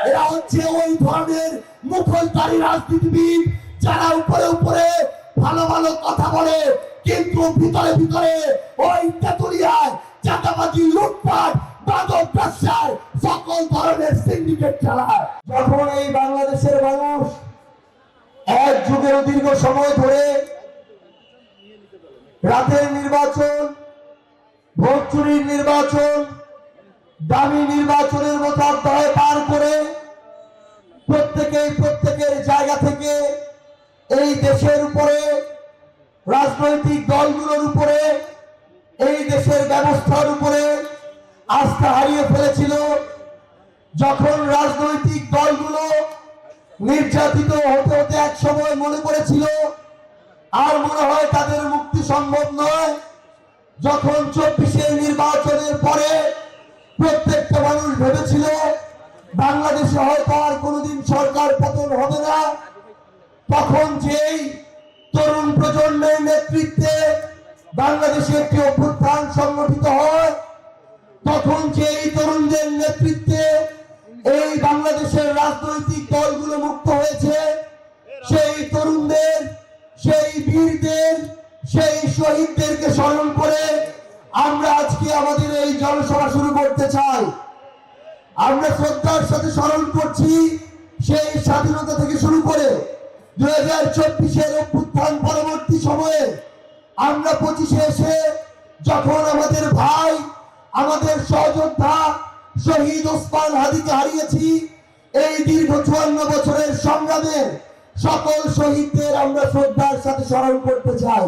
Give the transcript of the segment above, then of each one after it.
এরা হচ্ছে ওই ধরনের মুখোশধারী রাজনীতিবিদ যারা উপরে উপরে ভালো ভালো কথা বলে, কিন্তু ভিতরে ভিতরে ওই তেতুলিয়ায় চাঁদাবাজি, লুটপাট, মাদক ব্যবসার সকল ধরনের সিন্ডিকেট চালায়। যখন এই বাংলাদেশের মানুষ এক যুগের দীর্ঘ সময় ধরে রাতের নির্বাচন, ভোট চুরির নির্বাচন, দামি নির্বাচনের মতো অধ্যায় পার করে প্রত্যেকের জায়গা থেকে এই দেশের উপরে, রাজনৈতিক দলগুলোর উপরে, এই দেশের ব্যবস্থার উপরে আস্থা হারিয়ে ফেলেছিল। যখন রাজনৈতিক দলগুলো নির্যাতিত হতে হতে এক সময় মনে করেছিল আর মনে হয় তাদের মুক্তি সম্ভব নয়, যখন 24-এর নির্বাচনের পরে প্রত্যেকটা মানুষ ভেবেছিল বাংলাদেশে হয়তো আর কোনোদিন সরকার পতন হবে না, তখন যেই তরুণ প্রজন্মের নেতৃত্বে বাংলাদেশে একটি অভ্যুত্থান সংগঠিত হয়, তখন যেই তরুণদের নেতৃত্বে এই বাংলাদেশের রাজনৈতিক দলগুলো মুক্ত হয়েছে, সেই তরুণদের, সেই বীরদের, সেই শহীদদেরকে স্মরণ করে আমরা আজকে আমাদের এই জনসভা শুরু করতে চাই। আমরা শ্রদ্ধার সাথে স্মরণ করছি সেই স্বাধীনতা থেকে শুরু করে 2024-এর অভ্যুত্থান পরবর্তী সময়ে আমরা 25-এ এসে যখন আমাদের ভাই, আমাদের সহযোদ্ধা শহীদ ওসমান হাদিকে হারিয়েছি, এই দীর্ঘ 54 বছরের সংগ্রামের সকল শহীদদের আমরা শ্রদ্ধার সাথে স্মরণ করতে চাই।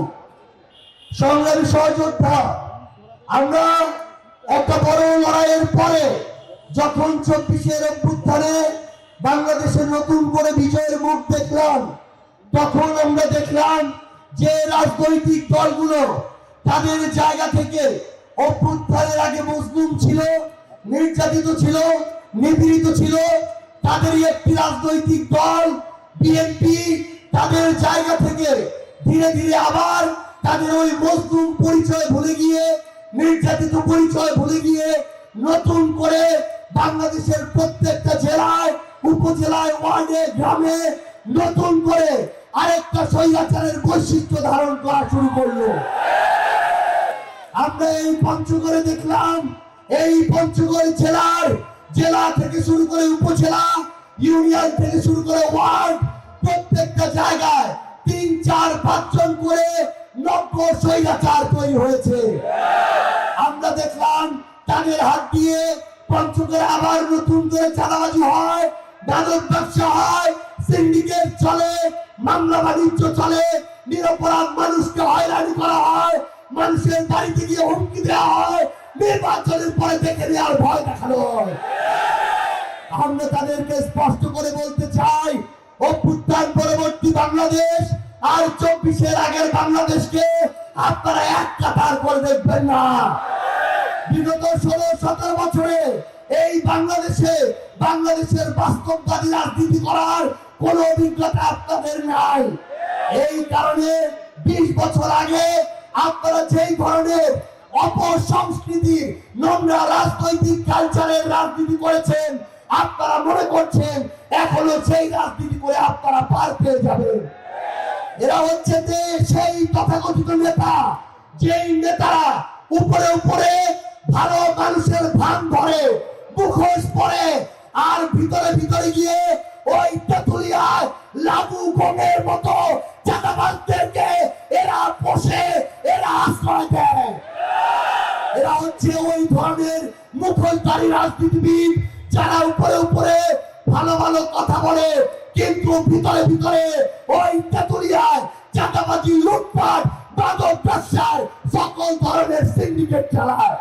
সংগ্রামী সহযোদ্ধা, আমরা একটা বড় লড়াইয়ের পরে যখন 24-এর অভ্যুত্থানে বাংলাদেশের নতুন করে বিজয়ের মুখ দেখলাম, তখন আমরা দেখলাম যে রাজনৈতিক দলগুলো তাদের জায়গা থেকে অভ্যুত্থানের আগে মজলুম ছিল, নির্যাতিত ছিল, নিপীড়িত ছিল, তাদেরই একটি রাজনৈতিক দল বিএনপি তাদের জায়গা থেকে ধীরে ধীরে আবার তাদের ওই মজলুম পরিচয় ভুলে গিয়ে, নির্যাতিত পরিচয় ভুলে গিয়ে নতুন করে বাংলাদেশের প্রত্যেকটা জেলায়, উপজেলায়, ওয়ার্ডে, গ্রামে নতুন করে আরেকটা স্বৈরাচারের বৈশিষ্ট্য ধারণ করা শুরু করলো। আমরা এই পঞ্চগড়ে দেখলাম, এই পঞ্চগড় জেলা থেকে শুরু করে উপজেলা, ইউনিয়ন থেকে শুরু করে ওয়ার্ড, প্রত্যেকটা জায়গায় 3, 4, 5 জন করে নব্য স্বৈরাচার তৈরি হয়েছে। আমরা দেখলাম তাদের হাত দিয়ে পঞ্চগড়ে আবার নতুন করে চাঁদাবাজি হয়, মাদক ব্যবসা হয়, সিন্ডিকেট চলে, মামলা বাণিজ্য চলে, নিরপরাধ মানুষকে হয়রানি করা হয়, মানুষের বাড়িতে গিয়ে হুমকি দেওয়া হয়, নির্বাচনের পরে দেখে নেওয়ার ভয় দেখানো হয়। আমরা তাদেরকে স্পষ্ট করে বলতে চাই, অভ্যুত্থান পরবর্তী বাংলাদেশ আর 24-এর আগের বাংলাদেশকে আপনারা এক কাতার করে দেখবেন না। বিগত 16-17 বছরে এই বাংলাদেশের বাস্তববাদী রাজনীতি করার কোন অভিজ্ঞতা আপনাদের নাই। এই কারণে 20 বছর আগে আপনারা যেই ধরনের অপসংস্কৃতির নোংরা রাজনৈতিক কালচারের রাজনীতি করেছেন, আপনারা মনে করছেন এখনো সেই রাজনীতি করে আপনারা পার পেয়ে যাবেন। এরা হচ্ছে যে সেই তথাকথিত নেতা, যেই নেতারা উপরে উপরে ভালো মানুষের ভান ধরে, মুখোশ পরে, আর ভিতরে ভিতরে গিয়ে ওই তেতুলিয়ায় লাবু গমের মতো চাঁদাবাজদেরকে এরা বসে, এরা আশ্রয় দেয়। এরা হচ্ছে ওই ধরনের মুখোশধারী রাজনীতিবিদ যারা উপরে উপরে ভালো ভালো কথা বলে, কিন্তু ভিতরে ভিতরে ওই তেতুলিয়ায় চাঁদাবাজি, লুটপাট, মাদক ব্যবসার সকল ধরনের সিন্ডিকেট চালায়।